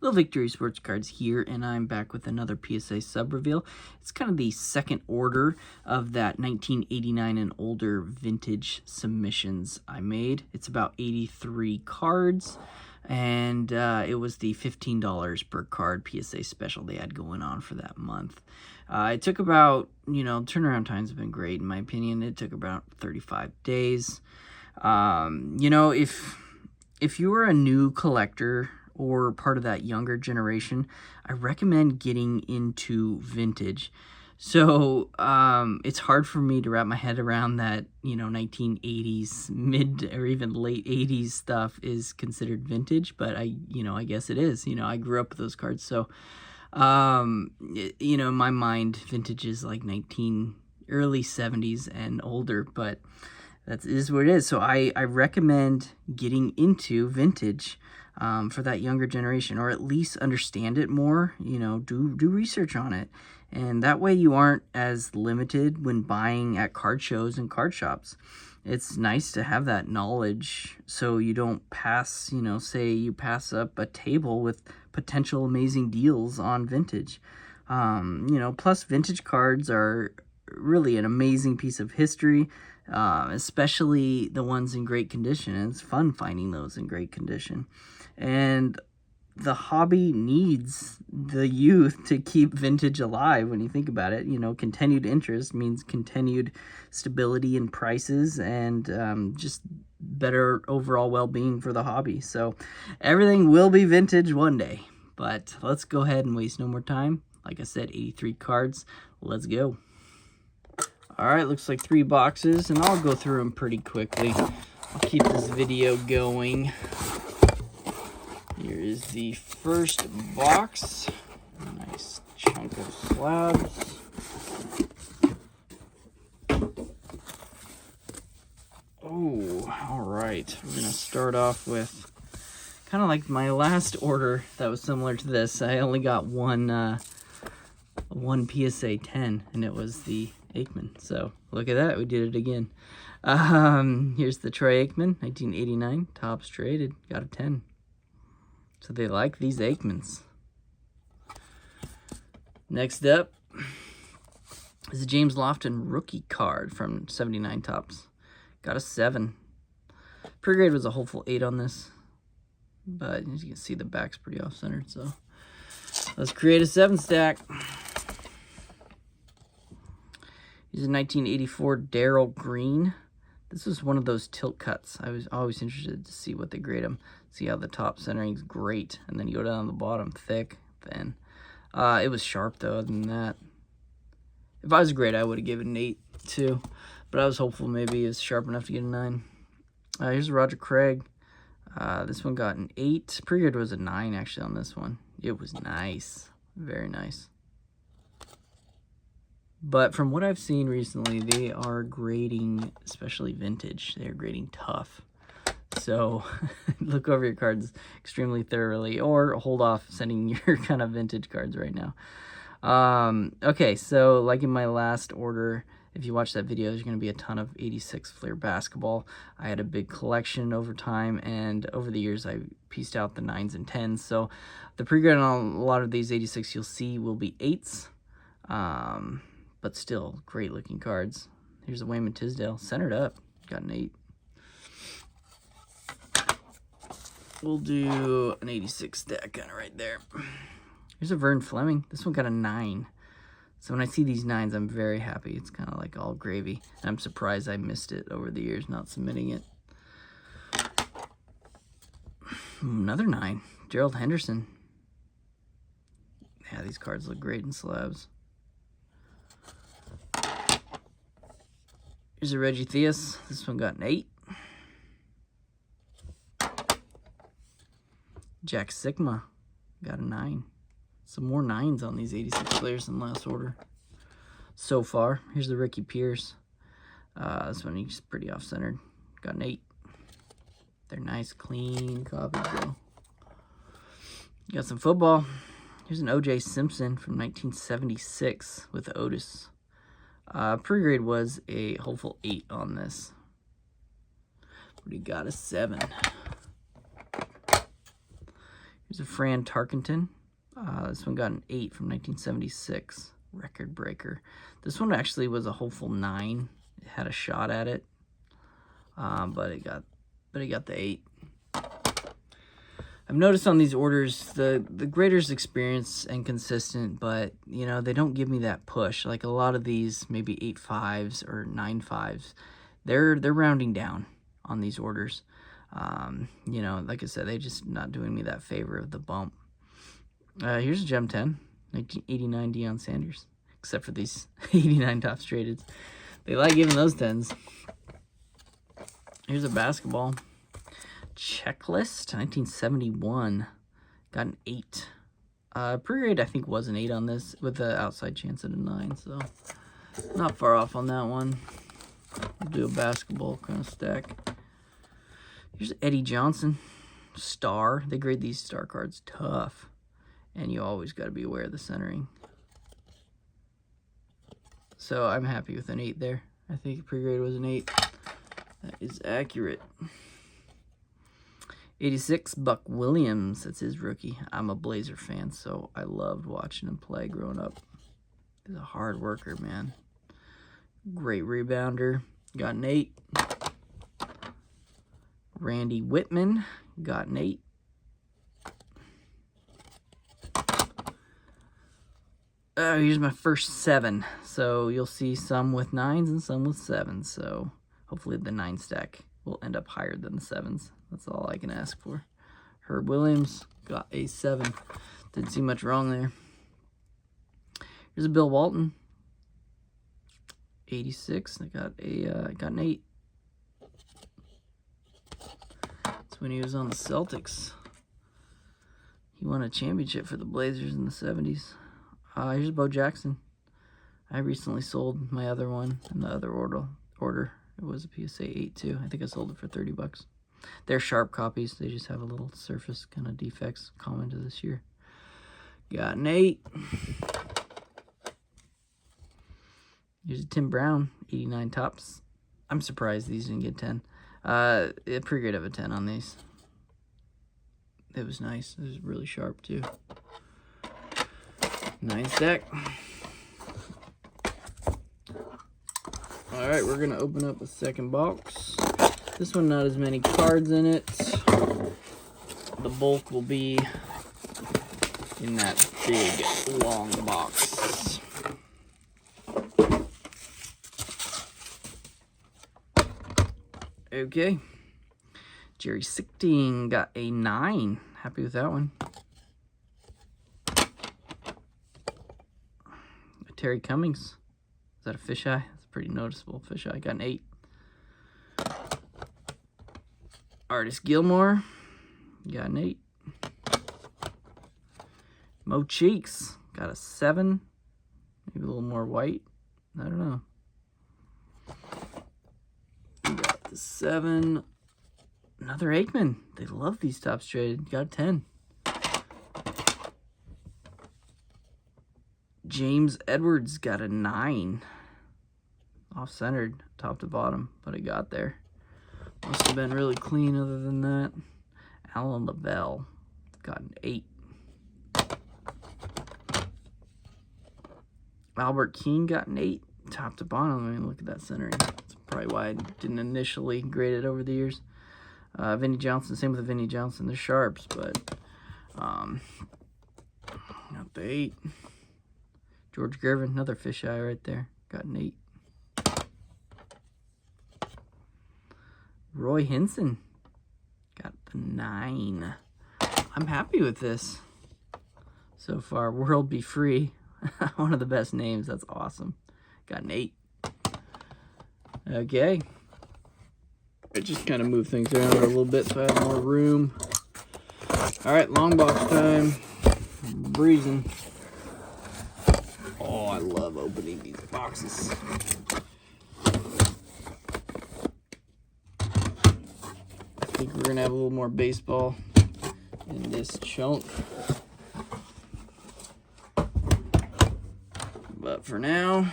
Little Victory Sports Cards here, and I'm back with another PSA sub reveal. It's kind of the second order of that 1989 and older vintage submissions I made. It's about 83 cards, and it was the $15 per card PSA special they had going on for that month. It took about, turnaround times have been great in my opinion. It took about 35 days. If you are a new collector or part of that younger generation, I recommend getting into vintage. So it's hard for me to wrap my head around that, 1980s, mid or even late 80s stuff is considered vintage, but I guess it is. I grew up with those cards. So, in my mind, vintage is like early 70s and older, but that is what it is. So I recommend getting into vintage for that younger generation, or at least understand it more. Do research on it, and that way you aren't as limited when buying at card shows and card shops. It's nice to have that knowledge so you don't pass, say you pass up a table with potential amazing deals on vintage. Plus vintage cards are really an amazing piece of history, especially the ones in great condition. And it's fun finding those in great condition. And the hobby needs the youth to keep vintage alive. When you think about it, continued interest means continued stability in prices and just better overall well-being for the hobby. So everything will be vintage one day, but let's go ahead and waste no more time. Like I said, 83 cards. Let's go. All right, looks like 3 boxes, and I'll go through them pretty quickly. I'll keep this video going. Here is the first box. Nice chunk of slabs. Oh, all right. We're going to start off with kind of like my last order that was similar to this. I only got one PSA 10, and it was the Aikman. So look at that. We did it again. Here's the Troy Aikman, 1989. Topps traded. Got a 10. So they like these Aikmans. Next up is a James Lofton rookie card from 79 Topps. Got a 7. Pre-grade was a hopeful 8 on this, but as you can see, the back's pretty off-centered. So let's create a 7 stack. Here's a 1984 Darryl Green. This was one of those tilt cuts. I was always interested to see what they grade them. See how the top centering is great, and then you go down the bottom, thick, thin. It was sharp though. Other than that, if I was a grade, I would have given an 8 too, but I was hopeful maybe it's sharp enough to get a 9. Here's a Roger Craig. This one got an 8. Pre-grade was a 9 actually on this one. It was nice, very nice. But from what I've seen recently, they are grading, especially vintage, they're grading tough. So look over your cards extremely thoroughly, or hold off sending your kind of vintage cards right now. Okay, so like in my last order, if you watch that video, there's going to be a ton of 86 Fleer basketball. I had a big collection over time, and over the years, I pieced out the 9s and 10s. So the pre-grade on a lot of these 86 you'll see will be 8s. But still, great looking cards. Here's a Wayman Tisdale, centered up, got an 8. We'll do an 86 stack kind of right there. Here's a Vern Fleming. This one got a 9. So when I see these 9s, I'm very happy. It's kind of like all gravy. And I'm surprised I missed it over the years, not submitting it. Another 9, Gerald Henderson. Yeah, these cards look great in slabs. Here's a Reggie Theus. This one got an 8. Jack Sigma got a 9. Some more 9s on these 86 players in last order so far. Here's the Ricky Pierce. This one he's pretty off-centered. Got an 8. They're nice, clean copies, though. Got some football. Here's an O.J. Simpson from 1976 with Otis. Pre-grade was a hopeful 8 on this. But he got a 7. Here's a Fran Tarkenton. This one got an 8 from 1976. Record breaker. This one actually was a hopeful 9. It had a shot at it, but it got the 8. I've noticed on these orders the grader's experienced and consistent, but you know they don't give me that push. Like a lot of these, maybe 8.5s or 9.5s, they're rounding down on these orders. You know, like I said, they just not doing me that favor of the bump. Here's a Gem 10, 1989 Deion Sanders. Except for these 89 Topps Traded. They like giving those 10s. Here's a basketball. Checklist, 1971. Got an 8. Pre-grade, I think, was an 8 on this, with the outside chance at a 9, so not far off on that one. We'll do a basketball kind of stack. Here's Eddie Johnson. Star. They grade these star cards tough. And you always got to be aware of the centering. So I'm happy with an 8 there. I think pre-grade was an 8. That is accurate. 86, Buck Williams. That's his rookie. I'm a Blazer fan, so I loved watching him play growing up. He's a hard worker, man. Great rebounder. Got an 8. Randy Whitman. Got an 8. Here's my first 7. So you'll see some with 9s and some with 7s. So hopefully the 9 stack will end up higher than the 7s. That's all I can ask for. Herb Williams got a 7. Didn't see much wrong there. Here's a Bill Walton. 86. I got an 8. That's when he was on the Celtics. He won a championship for the Blazers in the 70s. Here's Bo Jackson. I recently sold my other one in the other order. It was a PSA 8 too. I think I sold it for $30. They're sharp copies. They just have a little surface kind of defects common to this year. Got an 8. Here's a Tim Brown, 89 Topps. I'm surprised these didn't get 10. Pretty good of a 10 on these. It was nice. It was really sharp too. 9 stack. Alright, we're going to open up a second box. This one, not as many cards in it. The bulk will be in that big, long box. Okay. Jerry Sichting got a 9. Happy with that one. Terry Cummings. Is that a fisheye? That's pretty noticeable. Fisheye. Got an 8. Artis Gilmore. Got an 8. Mo Cheeks. Got a 7. Maybe a little more white. I don't know. We got the 7. Another Aikman. They love these Topps Traded. Got a 10. James Edwards got a 9. Off-centered, top to bottom, but it got there. Must have been really clean other than that. Alan Lavelle got an 8. Albert King got an 8. Top to bottom. I mean, look at that centering. That's probably why I didn't initially grade it over the years. Vinnie Johnson, same with Vinnie Johnson. They're sharps, but not the 8. George Gervin, another fisheye right there. Got an 8. Roy Hinson got the 9. I'm happy with this so far. World Be Free. One of the best names. That's awesome. Got an 8. Okay. I just kind of move things around a little bit so I have more room. All right, long box time. Breezing. Oh, I love opening these boxes. I think we're going to have a little more baseball in this chunk. But for now,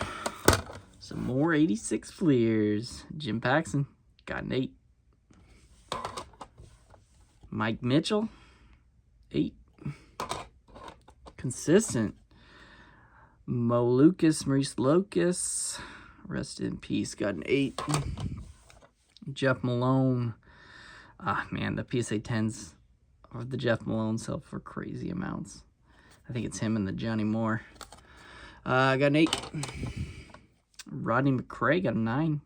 some more 86 Fleers. Jim Paxson got an 8. Mike Mitchell, 8. Consistent. Maurice Lucas. Rest in peace. Got an 8. Jeff Malone. Ah, man, the PSA 10s of the Jeff Malone sell for crazy amounts. I think it's him and the Johnny Moore. I got an 8. Rodney McRae got a 9.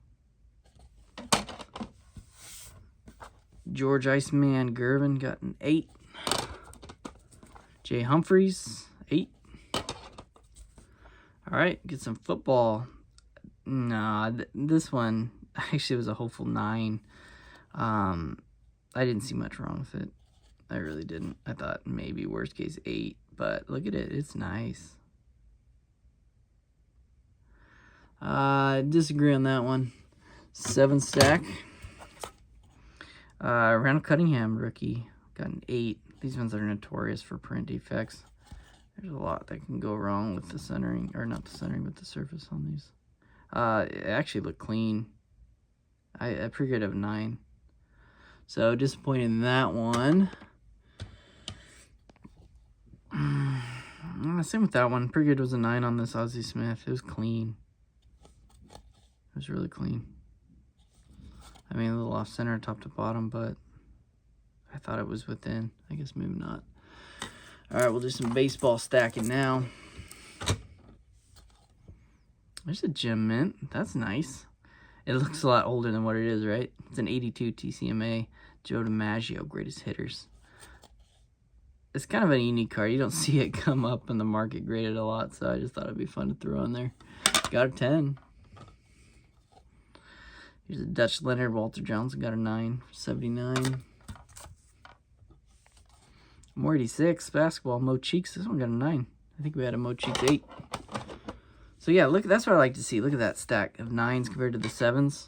George Iceman Gervin got an 8. Jay Humphreys, 8. All right, get some football. Nah, this one actually was a hopeful 9. I didn't see much wrong with it. I really didn't. I thought maybe worst case 8, but look at it. It's nice. Disagree on that one. 7 stack. Randall Cunningham, rookie. Got an 8. These ones are notorious for print defects. There's a lot that can go wrong with the centering, or not the centering, but the surface on these. It actually looked clean. I pretty good of a 9. So disappointed in that one. Same with that one. Pretty good was a 9 on this Ozzie Smith. It was clean. It was really clean. I mean, a little off center top to bottom, but I thought it was within. I guess maybe not. All right, we'll do some baseball stacking now. There's a gem mint. That's nice. It looks a lot older than what it is, right? It's an 82 TCMA. Joe DiMaggio, greatest hitters. It's kind of a unique card. You don't see it come up in the market graded a lot, so I just thought it'd be fun to throw in there. Got a 10. Here's a Dutch Leonard. Walter Johnson got a 9. 79. More 86. Basketball. Mo Cheeks. This one got a 9. I think we had a Mo Cheeks 8. So yeah, look, that's what I like to see. Look at that stack of 9s compared to the 7s.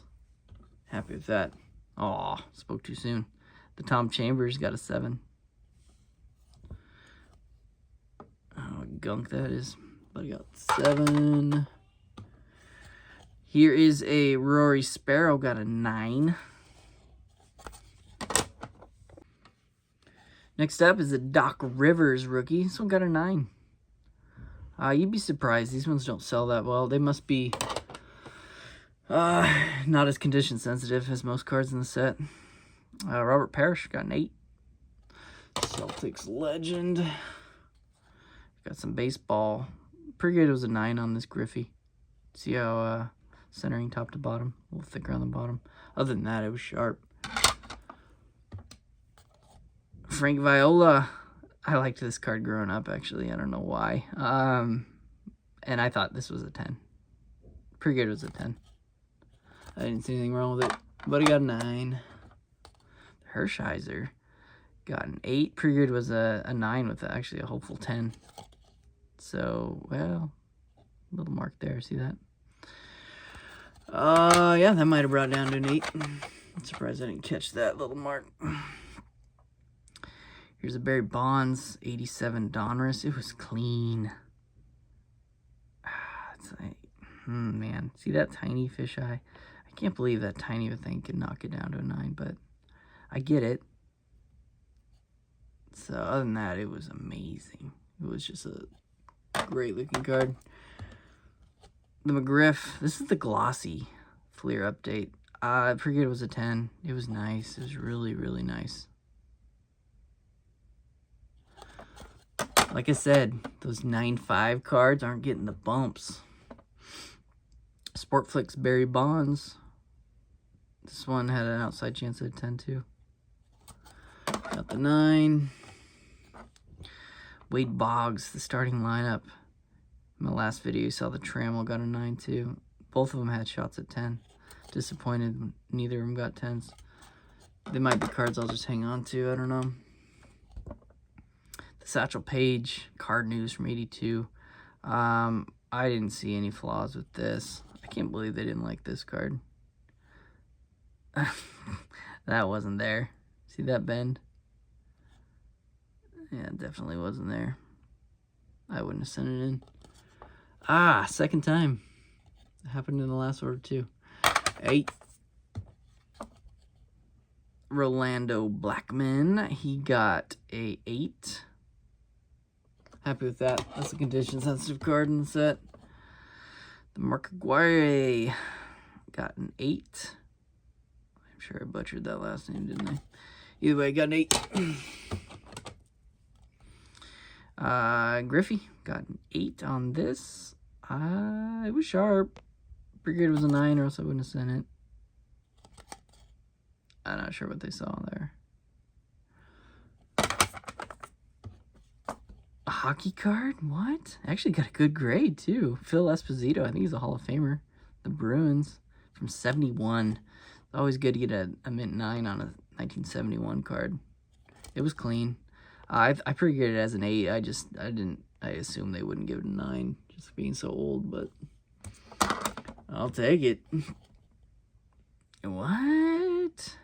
Happy with that. Aw, spoke too soon. The Tom Chambers got a 7. Oh, gunk that is. But I got 7. Here is a Rory Sparrow, got a 9. Next up is a Doc Rivers rookie. This one got a 9. You'd be surprised. These ones don't sell that well. They must be not as condition sensitive as most cards in the set. Robert Parrish got an 8. Celtics legend. Got some baseball. Pretty good. It was a 9 on this Griffey. See how centering top to bottom, a little thicker on the bottom. Other than that, it was sharp. Frank Viola. I liked this card growing up, actually. I don't know why. And I thought this was a 10. Pretty good was a 10. I didn't see anything wrong with it. But he got a 9. Hershiser got an 8. Pretty good was a 9 with actually a hopeful 10. So, well, little mark there. See that? Yeah, that might have brought down to an 8. I'm surprised I didn't catch that little mark. Here's a Barry Bonds 87 Donruss. It was clean. It's like, man, see that tiny fisheye? I can't believe that tiny of a thing could knock it down to a 9, but I get it. So other than that, it was amazing. It was just a great looking card. The McGriff. This is the glossy Fleer update. I forget it was a 10. It was nice. It was really, really nice. Like I said, those 9.5 cards aren't getting the bumps. Sportflix Barry Bonds. This one had an outside chance at a 10 too. Got the 9. Wade Boggs, the starting lineup. In my last video, you saw the Trammell got a 9 too. Both of them had shots at 10. Disappointed neither of them got 10s. They might be cards I'll just hang on to. I don't know. The Satchel Paige card news from 82. I didn't see any flaws with this. I can't believe they didn't like this card. That wasn't there. See that bend? Yeah, it definitely wasn't there. I wouldn't have sent it in. Second time. It happened in the last order too. 8. Rolando Blackman. He got a 8. Happy with that. That's a condition-sensitive card in the set. The Mark Aguirre got an 8. I'm sure I butchered that last name, didn't I? Either way, got an 8. Griffey got an 8 on this. It was sharp. Figured it was a 9 or else I wouldn't have sent it. I'm not sure what they saw there. A hockey card? What? Actually got a good grade, too. Phil Esposito. I think he's a Hall of Famer. The Bruins from 71. It's always good to get a mint 9 on a 1971 card. It was clean. I figured it as an 8. I assumed they wouldn't give it a 9, just being so old, but I'll take it. What?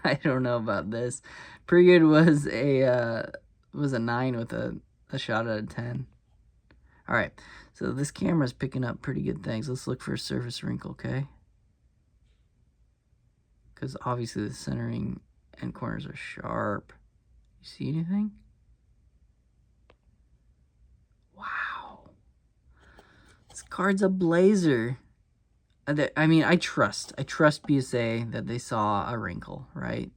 I don't know about this. Pretty good was a 9 with a shot out of 10. All right, so this camera's picking up pretty good things. Let's look for a surface wrinkle, okay? Because obviously the centering and corners are sharp. You see anything? Wow. This card's a blazer. I mean, I trust PSA that they saw a wrinkle, right?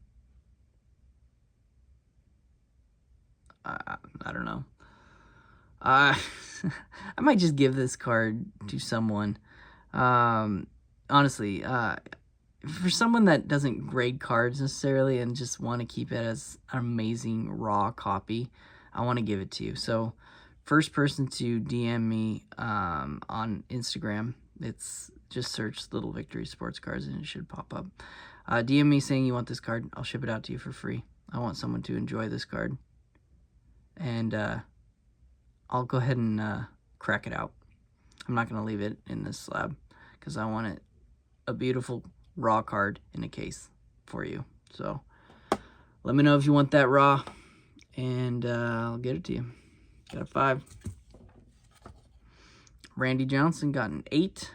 I don't know. I might just give this card to someone. Honestly, for someone that doesn't grade cards necessarily and just want to keep it as an amazing raw copy, I want to give it to you. So, first person to DM me on Instagram, it's just search Little Victory Sports Cards and it should pop up. DM me saying you want this card. I'll ship it out to you for free. I want someone to enjoy this card. And I'll go ahead and crack it out. I'm not going to leave it in this slab because I want it a beautiful raw card in a case for you. So let me know if you want that raw and I'll get it to you. Got a 5. Randy Johnson got an 8.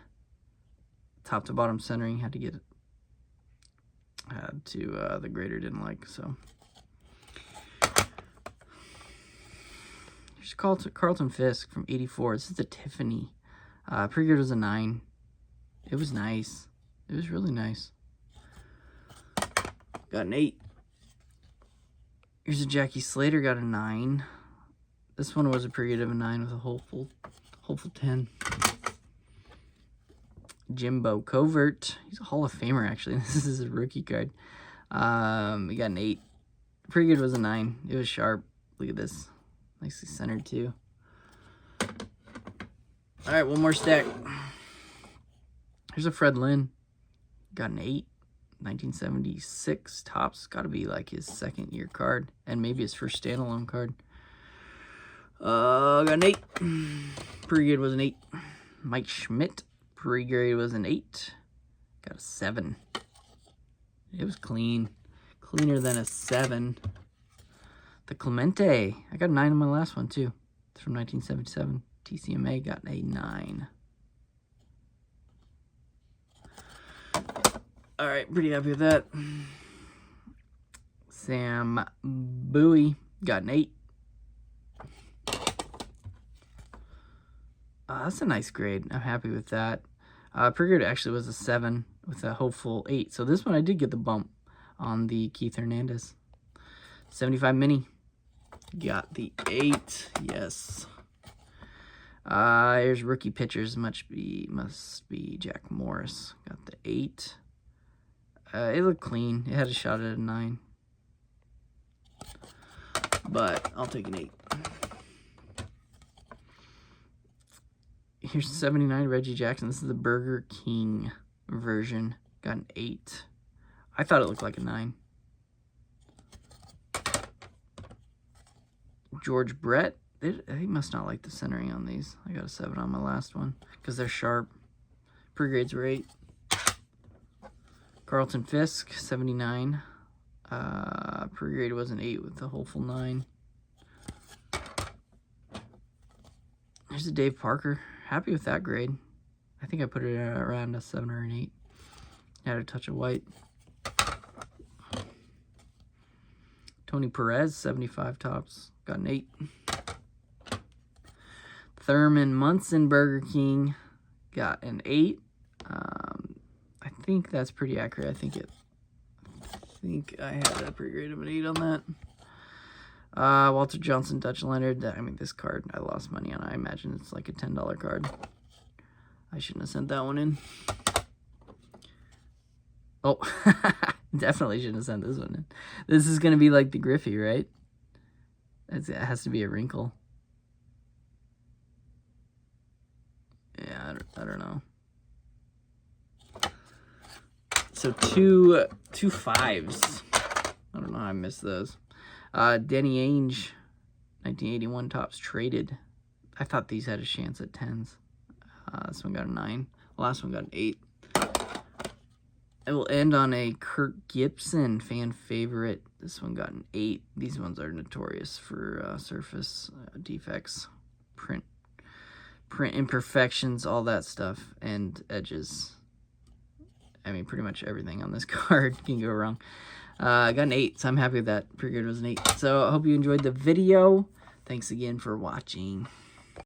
Top to bottom centering, had to get it. The grader didn't like, so. Here's Carlton Fisk from 84. This is a Tiffany. Pre-grade was a 9. It was nice. It was really nice. Got an 8. Here's a Jackie Slater, got a 9. This one was a pre-grade of a 9 with a hopeful 10. Jimbo Covert. He's a Hall of Famer, actually. This is a rookie card. We got an 8. Pretty good was a 9. It was sharp. Look at this. Nicely centered, too. All right, one more stack. Here's a Fred Lynn. Got an 8. 1976 tops. Got to be like his second-year card. And maybe his first standalone card. Got an 8. Pretty good was an 8. Mike Schmidt. Pre-grade was an 8. Got a 7. It was clean. Cleaner than a 7. The Clemente. I got a 9 on my last one, too. It's from 1977. TCMA got a 9. All right, pretty happy with that. Sam Bowie got an 8. That's a nice grade. I'm happy with that. Pre-grade actually was a 7 with a hopeful 8. So this one I did get the bump on the Keith Hernandez. 75 mini. Got the 8. Yes. Here's rookie pitchers. Must be Jack Morris. Got the 8. It looked clean. It had a shot at a 9. But I'll take an 8. Here's 79 Reggie Jackson. This is the Burger King version. Got an 8. I thought it looked like a 9. George Brett. He must not like the centering on these. I got a 7 on my last one because they're sharp. Pre-grades were 8. Carlton Fisk, 79. Pre-grade was an 8 with a hopeful 9. Here's a Dave Parker. Happy with that grade. I think I put it around a 7 or an 8. Had a touch of white. Tony Perez, 75 tops. got an 8. Thurman Munson Burger King, got an 8. I think that's pretty accurate. I think I had a pretty great of an 8 on that. Walter Johnson Dutch Leonard. I mean, this card I lost money on. I imagine it's like a $10 card. I shouldn't have sent that one in. Oh, definitely shouldn't have sent this one in. This is going to be like the Griffey, right? It has to be a wrinkle. Yeah, I don't know. So two 5s. I don't know how I missed those. Danny Ainge, 1981 Topps Traded. I thought these had a chance at 10s. This one got a 9. Last one got an 8. It will end on a Kirk Gibson fan favorite. This one got an 8. These ones are notorious for surface defects, print imperfections, all that stuff, and edges. I mean, pretty much everything on this card can go wrong. I got an 8, so I'm happy with that. Pretty good was an 8. So I hope you enjoyed the video. Thanks again for watching.